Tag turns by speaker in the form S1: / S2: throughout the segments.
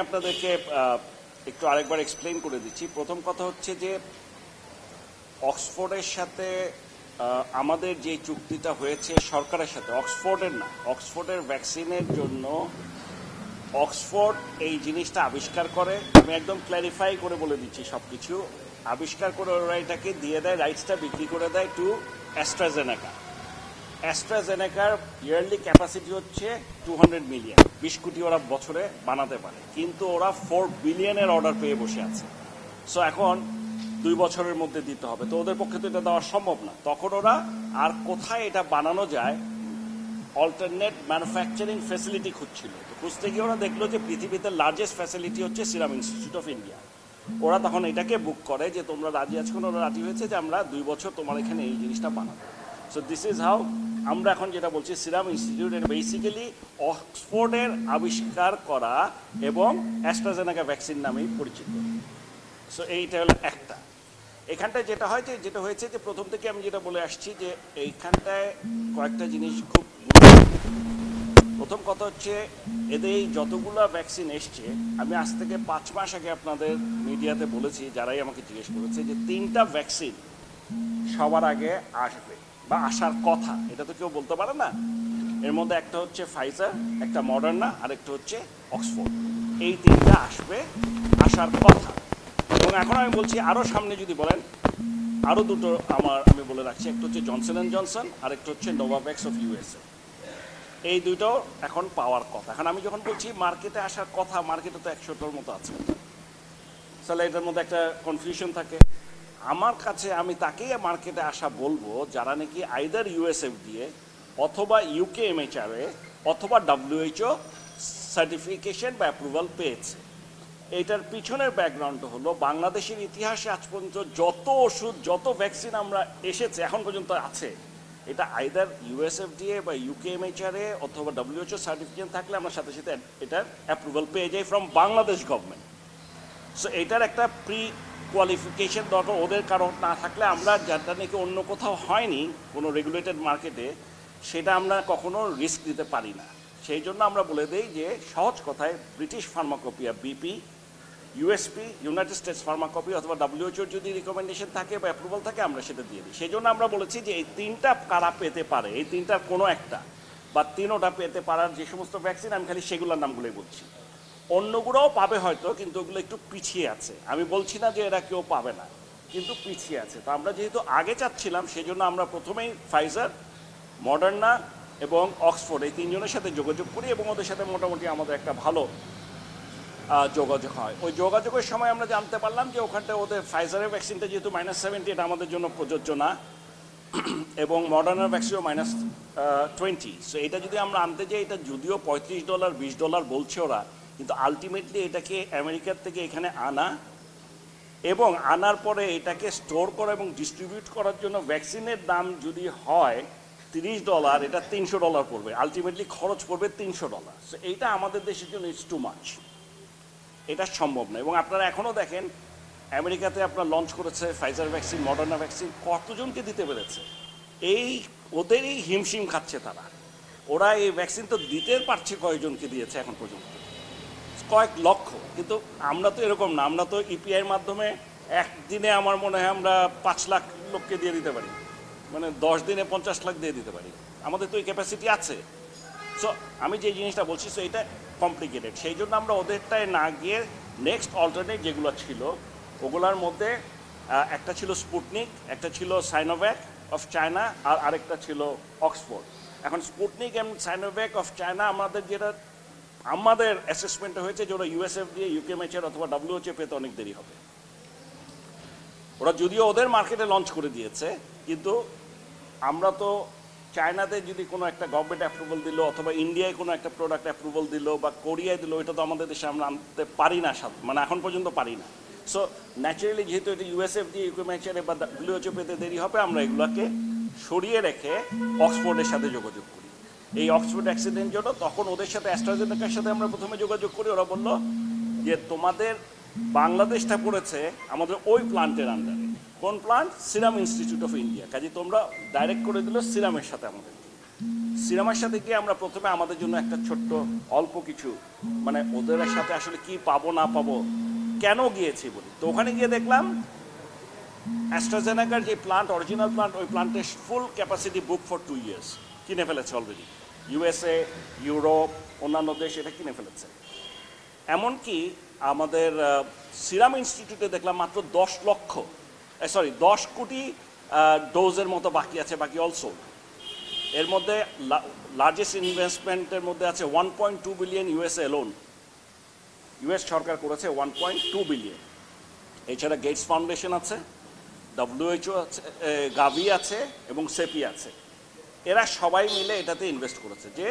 S1: আপনাদেরকে একটু আরেকবার এক্সপ্লেইন করে দিচ্ছি। প্রথম কথা হচ্ছে যে অক্সফোর্ডের সাথে আমাদের যে চুক্তিটা হয়েছে সরকারের সাথে, অক্সফোর্ডের না, অক্সফোর্ডের ভ্যাকসিনের জন্য অক্সফোর্ড এই জিনিসটা আবিষ্কার করে। আমি একদম ক্ল্যারিফাই করে বলে দিচ্ছি, সব কিছু আবিষ্কার করে ওরা এটাকে দিয়ে দেয়, রাইটসটা বিক্রি করে দেয় টু অ্যাস্ট্রাজেনেকা। অ্যাস্ট্রাজেনেকার ইয়ারলি ক্যাপাসিটি হচ্ছে 200 মিলিয়ন, 20 কোটি ওরা বছরে বানাতে পারে, কিন্তু ওরা 4 বিলিয়নের অর্ডার পেয়ে বসে আছে। সো এখন 2 বছরের মধ্যে দিতে হবে, তো ওদের পক্ষে তো এটা দেওয়া সম্ভব না। তখন ওরা আর কোথায় এটা বানানো যায় অল্টারনেট ম্যানুফ্যাকচারিং ফ্যাসিলিটি খুঁজছিল। তো খুঁজতে গিয়ে ওরা দেখলো যে পৃথিবীতে লার্জেস্ট ফ্যাসিলিটি হচ্ছে সিরাম ইনস্টিটিউট অফ ইন্ডিয়া। ওরা তখন এটাকে বুক করে যে তোমরা রাজি আছো, ওরা রাজি হয়েছে যে আমরা 2 বছর তোমার এখানে এই জিনিসটা বানাবো। সো দিস ইজ হাউ আমরা এখন যেটা বলছি সিরাম ইনস্টিটিউট, এটা বেসিক্যালি অক্সফোর্ডের আবিষ্কার করা এবং অ্যাস্ট্রাজেনেকা ভ্যাকসিন নামেই পরিচিত। সো এইটা হলো একটা। এখানটায় যেটা হয়েছে যে প্রথম থেকে আমি যেটা বলে আসছি যে এইখানটায় কয়েকটা জিনিস খুব প্রথম কথা হচ্ছে এদের এই যতগুলো ভ্যাকসিন এসছে, আমি আজ থেকে 5 মাস আগে আপনাদের মিডিয়াতে বলেছি, যারাই আমাকে জিজ্ঞেস করেছে, যে 3টা ভ্যাকসিন সবার আগে আসবে বা আসার কথা, এটা তো কেউ বলতে পারে না। এর মধ্যে একটা হচ্ছে ফাইজার, একটা মডার্না, আর একটা হচ্ছে অক্সফোর্ড। এই 3টা আসবে, আসার কথা। এবং এখন আমি বলছি আরও সামনে যদি বলেন আরও দুটো আমি বলে রাখছি, একটা হচ্ছে জনসন অ্যান্ড জনসন, আর একটা হচ্ছে নোভাভ্যাক্স অফ ইউএসএ। এই দুটো এখন পাওয়ার কথা। এখন আমি যখন বলছি মার্কেটে আসার কথা, মার্কেটে তো 100টার মতো আছে, তাহলে এটার মধ্যে একটা কনফিউশন থাকে। আমার কাছে আমি তাকেই মার্কেটে আসা বলবো যারা নাকি আইদার ইউএসএফডিএ অথবা ইউকেএমএইচআরএ অথবা ডব্লিউএইচও সার্টিফিকেশন বা অ্যাপ্রুভাল পেয়েছে। এটার পিছনের ব্যাকগ্রাউন্ড হলো বাংলাদেশের ইতিহাসে আজ পর্যন্ত যত ওষুধ, যত ভ্যাকসিন আমরা এসেছে এখন পর্যন্ত আছে, এটা আইদার ইউএসএফডিএ বা ইউকেএমএইচআরএ অথবা ডব্লিউএইচও সার্টিফিকেশন থাকলে আমরা সাথে সাথে এটার অ্যাপ্রুভাল পেয়ে যাই ফ্রম বাংলাদেশ গভর্নমেন্ট। সো এটার একটা প্রি কোয়ালিফিকেশন দরকার ওদের, কারণ না থাকলে আমরা যাটা নাকি অন্য কোথাও হয়নি কোনো রেগুলেটেড মার্কেটে, সেটা আমরা কখনো রিস্ক দিতে পারি না। সেই জন্য আমরা বলে দিই যে সহজ কথায় British pharmacopoeia BP, USP United States pharmacopoeia অথবা ডব্লিউএইচওর যদি রিকমেন্ডেশন থাকে বা অ্যাপ্রুভাল থাকে আমরা সেটা দিয়ে দিই। সেই জন্য আমরা বলেছি যে এই 3টা কারা পেতে পারে, এই 3টার কোনো একটা বা 3ওটা পেতে পারার যে সমস্ত ভ্যাকসিন, আমি খালি সেগুলোর নামগুলোই বলছি। অন্যগুলোও পাবে হয়তো, কিন্তু ওগুলো একটু পিছিয়ে আছে। আমি বলছি না যে এরা কেউ পাবে না, কিন্তু পিছিয়ে আছে। তো আমরা যেহেতু আগে চাচ্ছিলাম, সেই জন্য আমরা প্রথমেই ফাইজার, মডার্না এবং অক্সফোর্ড এই 3জনের সাথে যোগাযোগ করি এবং ওদের সাথে মোটামুটি আমাদের একটা ভালো যোগাযোগ হয়। ওই যোগাযোগের সময় আমরা জানতে পারলাম যে ওখানটায় ওদের ফাইজারের ভ্যাকসিনটা যেহেতু -70, এটা আমাদের জন্য প্রযোজ্য না, এবং মডার্নার ভ্যাকসিনও -20। সো এটা যদি আমরা আনতে যাই, এটা যদিও $35 $20 বলছে ওরা, কিন্তু আলটিমেটলি এটাকে আমেরিকার থেকে এখানে আনা এবং আনার পরে এটাকে স্টোর করা এবং ডিস্ট্রিবিউট করার জন্য ভ্যাকসিনের দাম যদি হয় $30, এটা $300 পড়বে, আলটিমেটলি খরচ পড়বে $300। সো এইটা আমাদের দেশের জন্য ইটস টু মাচ, এটা সম্ভব না। এবং আপনারা এখনও দেখেন আমেরিকাতে আপনার লঞ্চ করেছে ফাইজার ভ্যাকসিন, মডার্না ভ্যাকসিন, কতজনকে দিতে পেরেছে? এই ওদেরই হিমশিম খাচ্ছে তারা। ওরা এই ভ্যাকসিন তো দিতে পারছে, কয়েকজনকে দিয়েছে এখন পর্যন্ত, কয়েক লক্ষ। কিন্তু আমরা তো এরকম না, আমরা তো ইপিআইয়ের মাধ্যমে একদিনে আমার মনে হয় আমরা 5 লাখ লোককে দিয়ে দিতে পারি, মানে 10 দিনে 50 লাখ দিয়ে দিতে পারি, আমাদের তো এই ক্যাপাসিটি আছে। সো আমি যে জিনিসটা বলছি, সো এটা কমপ্লিকেটেড। সেই জন্য আমরা ওদেরটায় না গিয়ে নেক্সট অল্টারনেট যেগুলো ছিল ওগুলোর মধ্যে একটা ছিল স্পুটনিক, একটা ছিল সাইনোভ্যাক অফ চায়না, আর আরেকটা ছিল অক্সফোর্ড। এখন স্পুটনিক অ্যান্ড সাইনোভ্যাক অফ চায়না আমাদের অ্যাসেসমেন্টে হয়েছে যে ওরা ইউএসএফডিএ, ইউকেএমএইচআর অথবা ডব্লিউএইচও পেতে অনেক দেরি হবে। ওরা যদিও ওদের মার্কেটে লঞ্চ করে দিয়েছে, কিন্তু আমরা তো চায়নাতে যদি কোনো একটা গভর্নমেন্ট অ্যাপ্রুভাল দিল অথবা ইন্ডিয়ায় কোনো একটা প্রোডাক্ট অ্যাপ্রুভাল দিল বা কোরিয়ায় দিল, এটা তো আমাদের দেশে আমরা আনতে পারি না, মানে এখন পর্যন্ত পারি না। সো ন্যাচারালি যেহেতু এটা ইউএসএফডিএ, ইউকেএমএইচআর বা ডব্লিউএইচও পেতে দেরি হবে, আমরা এগুলোকে সরিয়ে রেখে অক্সফোর্ডের সাথে যোগাযোগ করি। এই অক্সফোর্ড অ্যাক্সিডেন্ট জন্য তখন ওদের সাথে অ্যাস্ট্রাজেনেকার সাথে আমরা প্রথমে যোগাযোগ করি। ওরা বললো যে তোমাদের বাংলাদেশটা পড়েছে আমাদের ওই প্লান্টের আন্ডারে। কোন plant? Serum institute of India. কাজে তোমরা ডাইরেক্ট করে দিল সিরামের সাথে আমাদের। সিনেমার সাথে গিয়ে আমরা প্রথমে আমাদের জন্য একটা ছোট্ট অল্প কিছু মানে ওদের সাথে আসলে কি পাবো না পাবো কেন গিয়েছি বলি। তো ওখানে গিয়ে দেখলাম অ্যাস্ট্রাজেনেকার যে প্লান্ট অরিজিনাল প্লান্ট ওই প্লান্টের ফুল ক্যাপাসিটি বুক ফর 2 ইয়ার্স কিনে ফেলেছে অলরেডি। ইউএসএ, ইউরোপ, অন্যান্য দেশ এটা কিনে ফেলেছে। এমনকি আমাদের সিরাম ইনস্টিটিউটে দেখলাম মাত্র 10 কোটি ডোজের মতো বাকি আছে, বাকি অলসো। এর মধ্যে লার্জেস্ট ইনভেস্টমেন্টের মধ্যে আছে 1.2 বিলিয়ন ইউএসএ লোন, ইউএস সরকার করেছে 1.2 বিলিয়ন। এছাড়া গেটস ফাউন্ডেশন আছে, ডব্লিউএইচও আছে, গাভি আছে এবং সেপি আছে। এরা সবাই মিলে এটাতে ইনভেস্ট করেছে। যে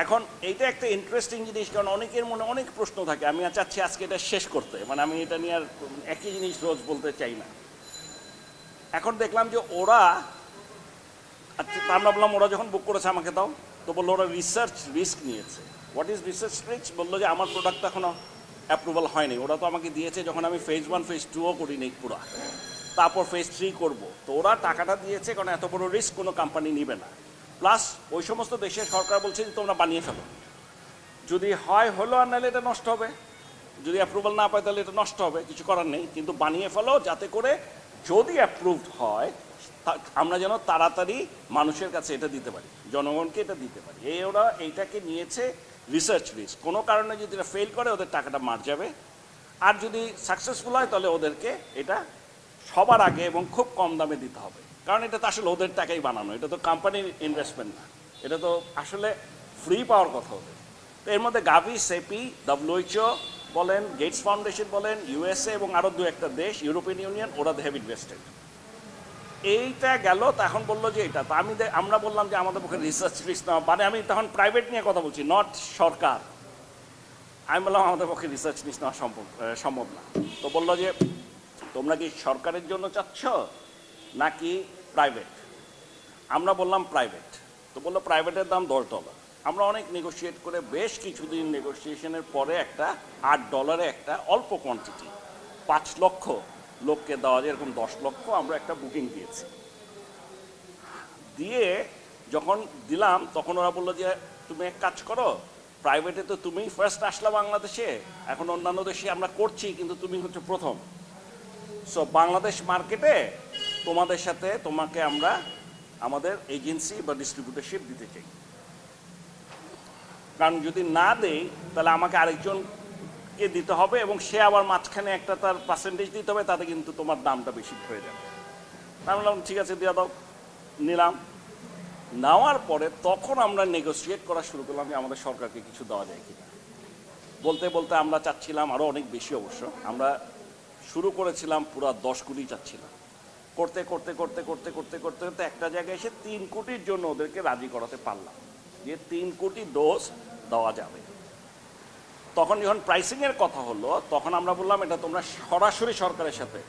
S1: এখন এইটা একটা ইন্টারেস্টিং জিনিস, কারণ অনেকের মনে অনেক প্রশ্ন থাকে। আমি চাচ্ছি আজকে এটা শেষ করতে, মানে আমি এটা নিয়ে আর একই জিনিস রোজ বলতে চাই না। এখন দেখলাম যে ওরা, আমরা বললাম ওরা যখন বুক করেছে আমাকে দাও, তো বললো ওরা রিসার্চ রিস্ক নিয়েছে। What is research risk? বললো যে আমার প্রোডাক্ট এখনও অ্যাপ্রুভাল হয়নি, ওরা তো আমাকে দিয়েছে যখন আমি ফেজ 1 ফেজ 2ও করিনি পুরো, তারপর ফেজ 3 করবো। তো ওরা টাকাটা দিয়েছে কারণ এত বড় রিস্ক কোনো কোম্পানি নিবে না। প্লাস ওই সমস্ত দেশের সরকার বলছে যে তোমরা বানিয়ে ফেলো, যদি হয় হলো, আর নাহলে এটা নষ্ট হবে। যদি অ্যাপ্রুভাল না পায় তাহলে এটা নষ্ট হবে, কিছু করার নেই, কিন্তু বানিয়ে ফেলো যাতে করে যদি অ্যাপ্রুভড হয় আমরা যেন তাড়াতাড়ি মানুষের কাছে এটা দিতে পারি, জনগণকে এটা দিতে পারি। ওরা এইটাকে নিয়েছে রিসার্চ রিস্ক। কোনো কারণে যদি এটা ফেল করে ওদের টাকাটা মার যাবে, আর যদি সাকসেসফুল হয় তাহলে ওদেরকে এটা সবার আগে এবং খুব কম দামে দিতে হবে, কারণ এটা তো আসলে ওদের টাকাই বানানো, এটা তো কোম্পানির ইনভেস্টমেন্ট না, এটা তো আসলে ফ্রি পাওয়ার কথা ওদের। তো এর মধ্যে গাভি, সেপি, ডব্লিউএইচও বলেন, গেটস ফাউন্ডেশন বলেন, ইউএসএ এবং আরও 2-1টা দেশ, ইউরোপিয়ান ইউনিয়ন, ওরা হ্যাভ ইনভেস্টেড। এইটা গেল। তো এখন বললো যে এটা তো আমরা বললাম যে আমাদের পক্ষে রিসার্চ রিস্ক নেওয়া, মানে আমি তখন প্রাইভেট নিয়ে কথা বলছি, নট সরকার। আমি বললাম আমাদের পক্ষে রিসার্চ রিস্ক নেওয়া সম্ভব না। তো বললো যে তোমরা কি সরকারের জন্য চাচ্ছ নাকি প্রাইভেট? আমরা বললাম প্রাইভেট। তো বললো প্রাইভেটের দাম $10। আমরা অনেক নেগোশিয়েট করে বেশ কিছুদিন নেগোসিয়েশনের পরে একটা $8 একটা অল্প কোয়ান্টিটি 5 লক্ষ লোককে দেওয়া যায়, এরকম 10 লক্ষ আমরা একটা বুকিং দিয়েছি। দিয়ে যখন দিলাম তখন ওরা বললো যে তুমি এক কাজ করো, প্রাইভেটে তো তুমিই ফার্স্ট আসলা বাংলাদেশে, এখন অন্যান্য দেশে আমরা করছি কিন্তু তুমি হচ্ছে প্রথম। সো বাংলাদেশ মার্কেটে তোমাদের সাথে তোমাকে আমরা আমাদের এজেন্সি বা ডিস্ট্রিবিউটরশিপ দিতে চাই, কারণ যদি না দেই তাহলে আমাকে আরেকজনকে দিতে হবে এবং সে আবার মাঝখানে একটা তার পার্সেন্টেজ দিতে হবে, তাতে কিন্তু তোমার দামটা বেশি হয়ে যাবে। আমি বললাম ঠিক আছে দিয়ে দাও। নিলাম। নেওয়ার পরে তখন আমরা নেগোসিয়েট করা শুরু করলাম যে আমাদের সরকারকে কিছু দেওয়া যায় কিনা। বলতে বলতে আমরা চাচ্ছিলাম আরও অনেক বেশি, অবশ্য আমরা শুরু করেছিলাম পুরো 10 কোটি চাচ্ছিলাম, করতে করতে করতে করতে করতে করতে করতে একটা জায়গায় এসে 3 কোটির জন্য ওদেরকে রাজি করাতে পারলাম যে 3 কোটি ডোজ দেওয়া যাবে। তখন যখন প্রাইসিংয়ের কথা হলো তখন আমরা বললাম এটা তোমরা সরাসরি সরকারের সাথে,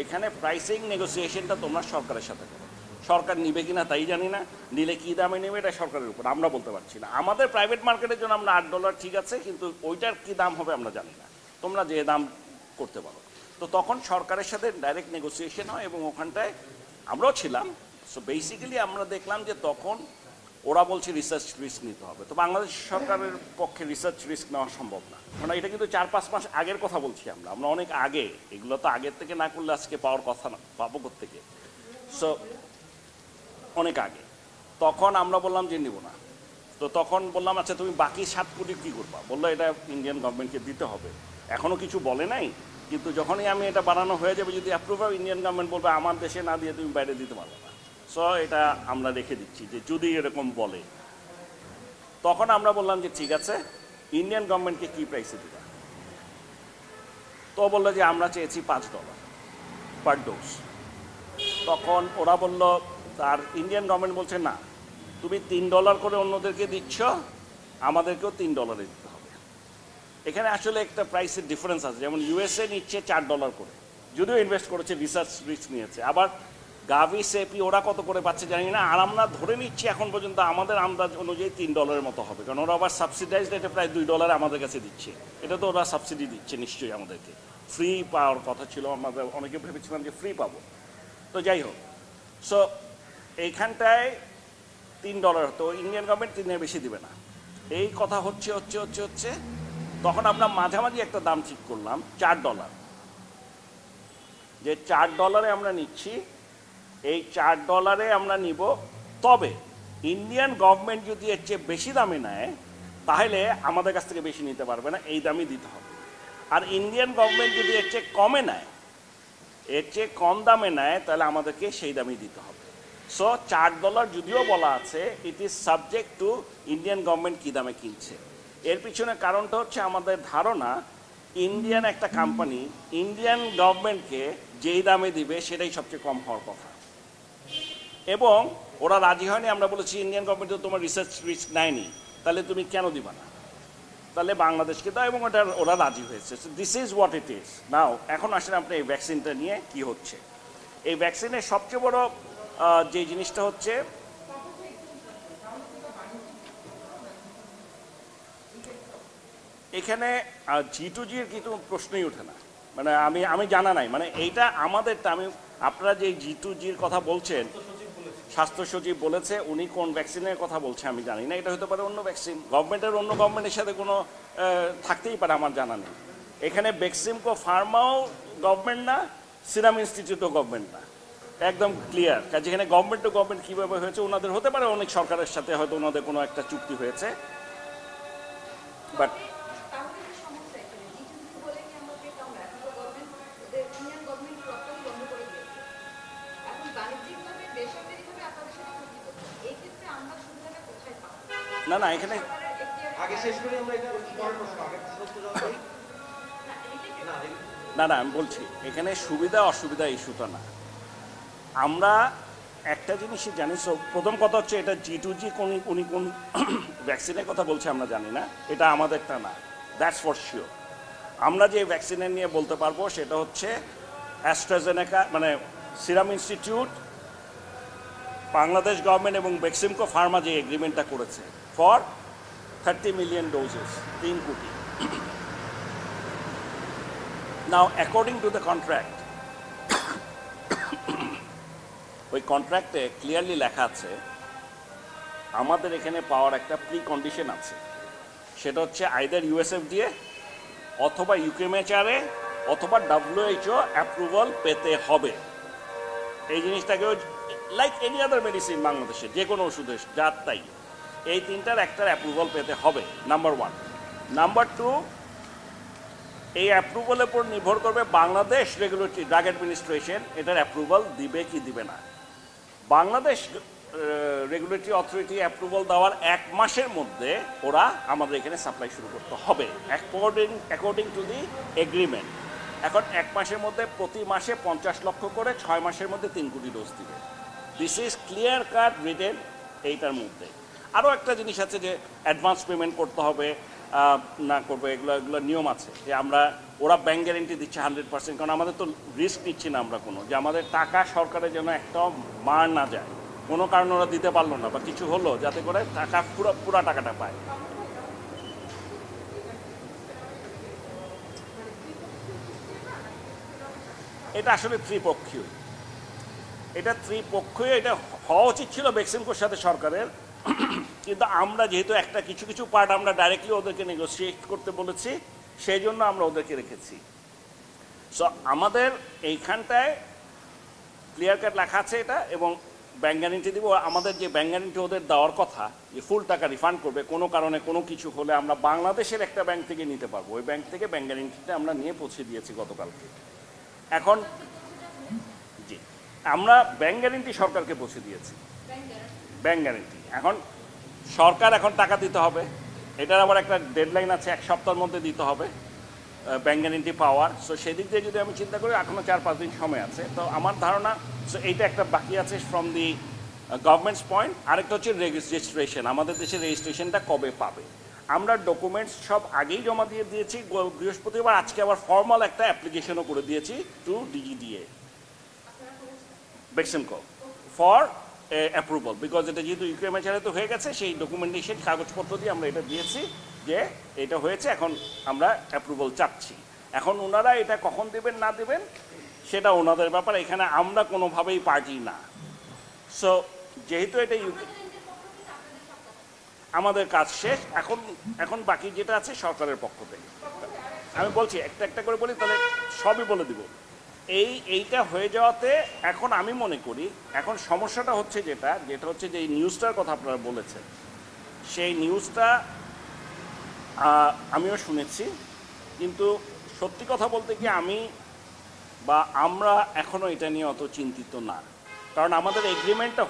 S1: এখানে প্রাইসিং নেগোসিয়েশনটা তোমরা সরকারের সাথে করো। সরকার নিবে কিনা তাই জানি না, নিলে কী দামে নেবে এটা সরকারের উপর, আমরা বলতে পারছি না। আমাদের প্রাইভেট মার্কেটের জন্য আমরা $8 ঠিক আছে, কিন্তু ওইটার কী দাম হবে আমরা জানি না, তোমরা যে দাম করতে পারো। তো তখন সরকারের সাথে ডাইরেক্ট নেগোসিয়েশন হয় এবং ওখানটায় আমরাও ছিলাম। সো বেসিক্যালি আমরা দেখলাম যে তখন ওরা বলছে রিসার্চ রিস্ক নিতে হবে। তো বাংলাদেশ সরকারের পক্ষে রিসার্চ রিস্ক নেওয়া সম্ভব না, মানে এটা কিন্তু 4-5 মাস আগের কথা বলছি আমরা অনেক আগে, এগুলো তো আগের থেকে না করলে আজকে পাওয়ার কথা না, পাবো কোত্থেকে? সো অনেক আগে। তখন আমরা বললাম যে নিব না। তো তখন বললাম আচ্ছা তুমি বাকি 7 কোটি কী করবা? বললো এটা ইন্ডিয়ান গভর্নমেন্টকে দিতে হবে। এখনও কিছু বলে নাই, কিন্তু যখনই আমি এটা বানানো হয়ে যাবে, যদি অ্যাপ্রুভ হয় ইন্ডিয়ান গভর্নমেন্ট বলবে আমার দেশে না দিয়ে তুমি বাইরে দিতে পারবে না। সো এটা আমরা রেখে দিচ্ছি যে যদি এরকম বলে। তখন আমরা বললাম যে ঠিক আছে, ইন্ডিয়ান গভর্নমেন্টকে কী প্রাইসে দিবা? তো বললো যে আমরা চেয়েছি $5 পার ডোজ। তখন ওরা বলল, আর ইন্ডিয়ান গভর্নমেন্ট বলছে না, তুমি $3 করে অন্যদেরকে দিচ্ছ, আমাদেরকেও $3 দিতে হবে। এখানে আসলে একটা প্রাইসের ডিফারেন্স আছে, যেমন ইউএসএ নিচ্ছে $4 করে, যদিও ইনভেস্ট করেছে, রিসার্চ রিস্ক নিয়েছে। আবার গাভি, সেপি ওরা কত করে পাচ্ছে জানি না, আর আমরা ধরে নিচ্ছি এখন পর্যন্ত আমাদের আন্দাজ অনুযায়ী $3 মতো হবে, কারণ ওরা আবার সাবসিডাইজ রেটে প্রায় $2 আমাদের কাছে দিচ্ছে। এটা তো ওরা সাবসিডি দিচ্ছে নিশ্চয়ই আমাদেরকে, ফ্রি পাওয়ার কথা ছিল, আমাদের অনেকে ভেবেছিলাম যে ফ্রি পাবো। তো যাই হোক, সো এইখানটায় $3 হতো, ইন্ডিয়ান গভর্নমেন্ট 3-এর বেশি দিবে না। এই কথা হচ্ছে তখন আমরা মাঝামাঝি একটা দাম ঠিক করলাম $4, যে $4 আমরা নিচ্ছি, এই $4 আমরা নিব। তবে ইন্ডিয়ান গভর্নমেন্ট যদি এর চেয়ে বেশি দামে নেয় তাহলে আমাদের কাছ থেকে বেশি নিতে পারবে না, এই দামই দিতে হবে। আর ইন্ডিয়ান গভর্নমেন্ট যদি এর চেয়ে কমে নেয়, এর চেয়ে কম দামে নেয়, তাহলে আমাদেরকে সেই দামই দিতে হবে। সো $4 যদিও বলা আছে, it is subject to Indian government কী দামে কিনছে। এর পিছনে কারণটা হচ্ছে আমাদের ধারণা ইন্ডিয়ান একটা কোম্পানি ইন্ডিয়ান গভর্নমেন্টকে যেই দামে দিবে সেটাই সবচেয়ে কম হওয়ার কথা, এবং ওরা রাজি হয়নি। আমরা বলেছি ইন্ডিয়ান গভর্নমেন্ট তো তোমার রিসার্চ রিস্ক নেয়নি, তাহলে তুমি কেন দিবা না, তাহলে বাংলাদেশকে দাও, এবং ওরা রাজি হয়েছে। This is what it is. নাও এখন আসলে আপনি এই ভ্যাকসিনটা নিয়ে কি হচ্ছে। এই ভ্যাকসিনের সবচেয়ে বড় যে জিনিসটা হচ্ছে, এখানে G2G-র কিন্তু প্রশ্নই ওঠে না, মানে আমি জানা নাই, মানে এইটা আমাদেরটা আপনারা যে G2G-র কথা বলছেন, স্বাস্থ্য সচিব বলেছে, উনি কোন ভ্যাকসিনের কথা বলছে আমি জানি না, এটা হতে পারে অন্য ভ্যাকসিন, অন্য গভর্নমেন্টের সাথে কোনো থাকতেই পারে, আমার জানা নেই। এখানে বেক্সিমকো ফার্মাও গভর্নমেন্ট না, সিরাম ইনস্টিটিউটও গভর্নমেন্ট না, একদম ক্লিয়ার। যেখানে গভর্নমেন্ট টু গভর্নমেন্ট কীভাবে হয়েছে, ওনাদের হতে পারে অনেক সরকারের সাথে হয়তো ওনাদের কোনো একটা চুক্তি হয়েছে, বাট না এখানে না আমি বলছি এখানে সুবিধা অসুবিধা ইস্যুটা না। আমরা একটা জিনিসই জানি, প্রথম কথা হচ্ছে এটা G2G উনি কোন ভ্যাকসিনের কথা বলছে আমরা জানি না, এটা আমাদেরটা না, দ্যাটস ফর শিওর। আমরা যে ভ্যাকসিনের নিয়ে বলতে পারবো সেটা হচ্ছে অ্যাস্ট্রাজেনেকা, মানে সিরাম ইনস্টিটিউট, বাংলাদেশ গভর্নমেন্ট এবং বেক্সিমকো ফার্মা যে এগ্রিমেন্টটা করেছে ফর 30 মিলিয়ন ডোজেস, 3 কোটি। নাও অ্যাকর্ডিং টু দ্য কন্ট্রাক্ট, ওই কন্ট্রাক্টে ক্লিয়ারলি লেখা আছে আমাদের এখানে পাওয়ার একটা প্রি কন্ডিশন আছে, সেটা হচ্ছে আইদার USFDA অথবা UKMHRA অথবা WHO অ্যাপ্রুভাল পেতে হবে। এই জিনিসটাকেও লাইক এনি আদার মেডিসিন বাংলাদেশে যে কোনো ওষুধের যার তাই, এই তিনটার একটার অ্যাপ্রুভাল পেতে হবে, নাম্বার 1। নাম্বার 2, এই অ্যাপ্রুভালের উপর নির্ভর করবে বাংলাদেশ রেগুলেটরি ড্রাগ অ্যাডমিনিস্ট্রেশন এটার অ্যাপ্রুভাল দিবে কি দিবে না। বাংলাদেশ রেগুলেটরি অথরিটি অ্যাপ্রুভাল দেওয়ার 1 মাসের মধ্যে ওরা আমাদের এখানে সাপ্লাই শুরু করতে হবে অ্যাকর্ডিং টু দি এগ্রিমেন্ট। এখন 1 মাসের মধ্যে প্রতি মাসে 50 লক্ষ করে, 6 মাসের মধ্যে 3 কোটি ডোজ দিবে। This is clear cut written এইটার মধ্যে। আরও একটা জিনিস আছে যে অ্যাডভান্স পেমেন্ট করতে হবে না করবে, এগুলো নিয়ম আছে যে ওরা ব্যাংক গ্যারেন্টি দিচ্ছে 100%, কারণ আমাদের তো রিস্ক নিচ্ছি না আমরা কোনো, যে আমাদের টাকা সরকারের যেন একটা মার না যায়, কোনো কারণে ওরা দিতে পারলো না বা কিছু হলো, যাতে করে টাকা পুরো টাকাটা পায়। এটা আসলে ত্রিপক্ষীয়, এটা হওয়া উচিত ছিল বেক্সিমকোর সাথে সরকারের, কিন্তু আমরা যেহেতু কিছু পার্ট আমরা ডাইরেক্টলি ওদেরকে নেগোসিয়েট করতে বলেছি, সেই জন্য আমরা ওদেরকে রেখেছি। সো আমাদের এইখানটায় ক্লিয়ার কাট লেখা আছে এটা, এবং ব্যাংক গ্যারেন্টি দিব। আমাদের যে ব্যাংক গ্যারেন্টি ওদের দেওয়ার কথা, যে ফুল টাকা রিফান্ড করবে, কোনো কারণে কোনো কিছু হলে আমরা বাংলাদেশের একটা ব্যাংক থেকে নিতে পারবো, ওই ব্যাংক থেকে ব্যাংক গ্যারেন্টিটা আমরা নিয়ে পৌঁছে দিয়েছি গতকালকে। এখন জি, আমরা ব্যাংক গ্যারেন্টি সরকারকে পৌঁছে দিয়েছি, ব্যাংক গ্যারেন্টি। এখন সরকার টাকা দিতে হবে, এটার আবার একটা ডেডলাইন আছে, 1 সপ্তাহের মধ্যে দিতে হবে ব্যাংক গ্যারেন্টি পাওয়ার। সো সেদিক দিয়ে যদি আমি চিন্তা করি এখনও 4-5 দিন সময় আছে। তো আমার ধারণা এইটা একটা বাকি আছে ফ্রম দি গভর্নমেন্টস পয়েন্ট। আরেকটা হচ্ছে রেজিস্ট্রেশন, আমাদের দেশের রেজিস্ট্রেশনটা কবে পাবে। আমরা ডকুমেন্টস সব আগেই জমা দিয়ে দিয়েছি বৃহস্পতিবার, আজকে আবার ফর্মাল একটা অ্যাপ্লিকেশনও করে দিয়েছি to DGDA Beximco for approval, because এটা যেহেতু UKMHRA তো হয়ে গেছে, সেই ডকুমেন্টেশন কাগজপত্র দিয়ে আমরা এটা দিয়েছি যে এটা হয়েছে, এখন আমরা অ্যাপ্রুভাল চাচ্ছি। এখন ওনারা এটা কখন দেবেন না দেবেন সেটা ওনাদের ব্যাপার, এখানে আমরা কোনোভাবেই পার্টি না। সো যেহেতু এটা আমাদের কাজ শেষ, এখন এখন বাকি যেটা আছে সরকারের পক্ষ থেকে। আমি বলছি একটা একটা করে বলি, তাহলে সবই বলে দিব। এইটা হয়ে যাওয়াতে এখন আমি মনে করি এখন সমস্যাটা হচ্ছে যেটা হচ্ছে যে এই নিউজটার কথা আপনারা বলেছেন, সেই নিউজটা আমিও শুনেছি, কিন্তু সত্যি কথা বলতে কি আমি বা আমরা এখনও এটা নিয়ে অত চিন্তিত না, কারণ আমাদের এগ্রিমেন্টটা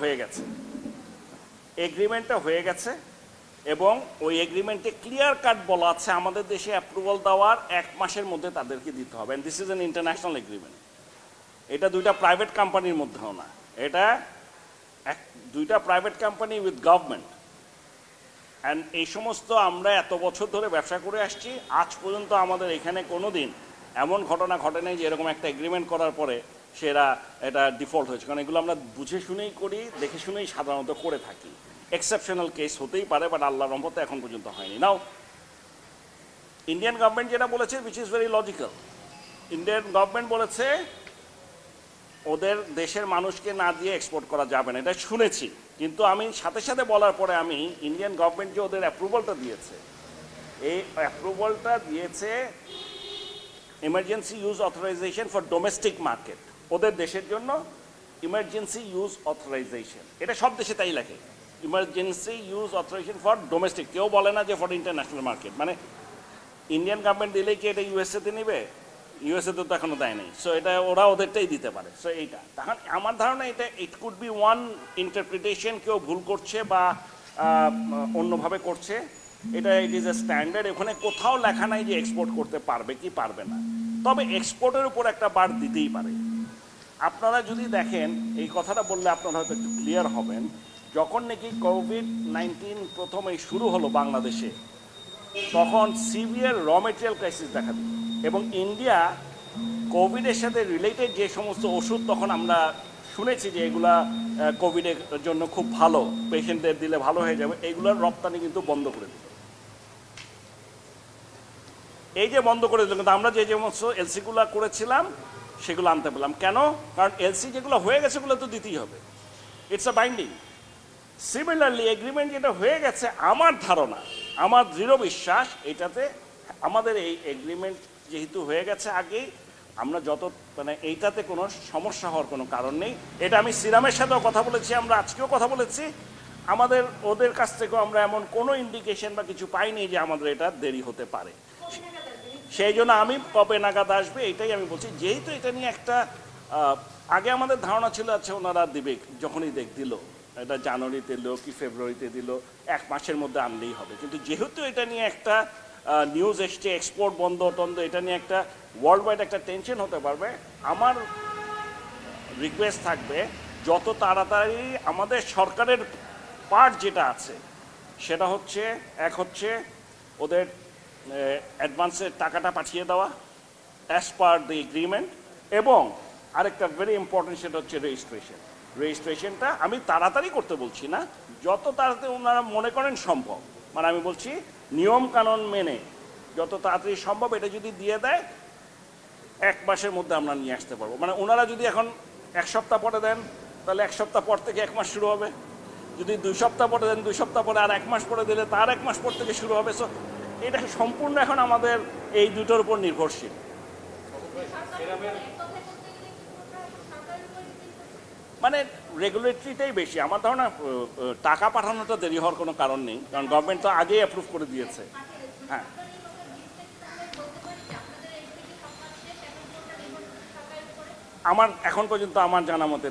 S1: হয়ে গেছে এবং ওই এগ্রিমেন্টে ক্লিয়ার কাট বলা আছে আমাদের দেশে অ্যাপ্রুভাল দেওয়ার 1 মাসের মধ্যে তাদেরকে দিতে হবে। And this is an international agreement. এটা দুইটা প্রাইভেট কোম্পানির মধ্যেও না, এটা দুইটা private company with government. And এই সমস্ত আমরা এত বছর ধরে ব্যবসা করে আসছি, আজ পর্যন্ত আমাদের এখানে কোনো দিন এমন ঘটনা ঘটে নাই যে এরকম একটা এগ্রিমেন্ট করার পরে সেরা এটা ডিফল্ট হয়েছে, কারণ এগুলো আমরা বুঝে শুনেই করি, দেখে শুনেই সাধারণত করে থাকি। এক্সেপশনাল কেস হতেই পারে, বাট আল্লাহর রহমতে এখন পর্যন্ত হয়নি। নাও ইন্ডিয়ান গভর্নমেন্ট যেটা বলেছে, which is very logical, Indian government বলেছে ওদের দেশের মানুষকে না দিয়ে এক্সপোর্ট করা যাবে না, এটা শুনেছি। কিন্তু আমি সাথে সাথে বলার পরে আমি ইন্ডিয়ান গভর্নমেন্ট যে ওদের অ্যাপ্রুভালটা দিয়েছে, এই অ্যাপ্রুভালটা দিয়েছে emergency use authorisation for domestic market, ওদের দেশের জন্য ইমার্জেন্সি ইউজ অথরাইজেশন। এটা সব দেশে তাই লেখে, emergency use authorisation for domestic, কেউ বলে না যে ফর ইন্টারন্যাশনাল মার্কেট। মানে ইন্ডিয়ান গভর্নমেন্ট দিলেই কি এটা ইউএসএতে নেবে? ইউএসএতে তো এখনও দেয় নাই, সো এটা ওরা ওদেরটাই দিতে পারে। সো এইটা তখন আমার ধারণা এটা it could be one interpretation, কেউ ভুল করছে বা অন্যভাবে করছে, এটা ইট ইজ এ স্ট্যান্ডার্ড। ওখানে কোথাও লেখা নাই যে এক্সপোর্ট করতে পারবে কি পারবে না, তবে এক্সপোর্টের উপর একটা বার দিতেই পারে। আপনারা যদি দেখেন, এই কথাটা বললে আপনারা হয়তো একটু ক্লিয়ার হবেন, যখন নাকি কোভিড-19 প্রথম এই শুরু হলো বাংলাদেশে, তখন সিভিয়ার র মেটেরিয়াল ক্রাইসিস দেখা দিল এবং ইন্ডিয়া কোভিডের সাথে রিলেটেড যে সমস্ত ওষুধ তখন আমরা শুনেছি যে এগুলা কোভিডের জন্য খুব ভালো, পেশেন্টদের দিলে ভালো হয়ে যাবে, এইগুলোর রপ্তানি কিন্তু বন্ধ করে দিল। এই যে বন্ধ করে দিল, কিন্তু আমরা যে সমস্ত এলসিগুলো করেছিলাম সেগুলো আনতে পেলাম কেন? কারণ এলসি যেগুলো হয়ে গেছে সেগুলো তো দিতেই হবে, it's a binding. Similarly agreement যেটা হয়ে গেছে, আমার ধারণা, আমার দৃঢ় বিশ্বাস এটাতে আমাদের এই এগ্রিমেন্ট যেহেতু হয়ে গেছে আগেই, আমরা যত মানে এইটাতে কোনো সমস্যা হওয়ার কোনো কারণ নেই। এটা আমি সিরামের সাথেও কথা বলেছি, আমরা আজকেও কথা বলেছি, আমাদের ওদের কাছ থেকেও আমরা এমন কোনো ইন্ডিকেশন বা কিছু পাইনি যে আমাদের এটা দেরি হতে পারে। সেই জন্য আমি কবে নাগাদ আসবে এটাই আমি বলছি। যেহেতু এটা নিয়ে একটা আগে আমাদের ধারণা ছিল আচ্ছা ওনারা দিবে, যখনই দিল, এটা জানুয়ারিতে দিল কি ফেব্রুয়ারিতে দিল, 1 মাসের মধ্যে আনলেই হবে। কিন্তু যেহেতু এটা নিয়ে একটা নিউজ এসছে, এক্সপোর্ট বন্ধ টন্ধ, এটা নিয়ে একটা ওয়ার্ল্ড ওয়াইড একটা টেনশন হতে পারবে, আমার রিকোয়েস্ট থাকবে যত তাড়াতাড়ি আমাদের সরকারের পার্ট যেটা আছে সেটা হচ্ছে, এক হচ্ছে ওদের অ্যাডভান্সের টাকাটা পাঠিয়ে দেওয়া অ্যাজ পার দ্য এগ্রিমেন্ট, এবং আরেকটা ভেরি ইম্পর্টেন্ট সেটা হচ্ছে রেজিস্ট্রেশনটা আমি তাড়াতাড়ি করতে বলছি না, যত তাড়াতাড়ি ওনারা মনে করেন সম্ভব, মানে আমি বলছি নিয়ম কানুন মেনে যত তাড়াতাড়ি সম্ভব এটা যদি দিয়ে দেয় 1 মাসের মধ্যে আমরা নিয়ে আসতে পারবো। মানে ওনারা যদি এখন 1 সপ্তাহ পরে দেন তাহলে 1 সপ্তাহ পর থেকে 1 মাস শুরু হবে, যদি 2 সপ্তাহ পরে দেন 2 সপ্তাহ পরে আর 1 মাস পরে দিলে তার 1 মাস পর থেকে শুরু হবে। সো এটা সম্পূর্ণ এখন আমাদের এই দুটোর উপর নির্ভরশীল। মানে রেগুলেটরিটাই বেশি আমার ধারণা, টাকা পাঠানোটা দেরি হওয়ার কোনো কারণ নেই, কারণ গভর্নমেন্ট তো আগেই অ্যাপ্রুভ করে দিয়েছে। হ্যাঁ, আমার এখন পর্যন্ত আমার জানা মতে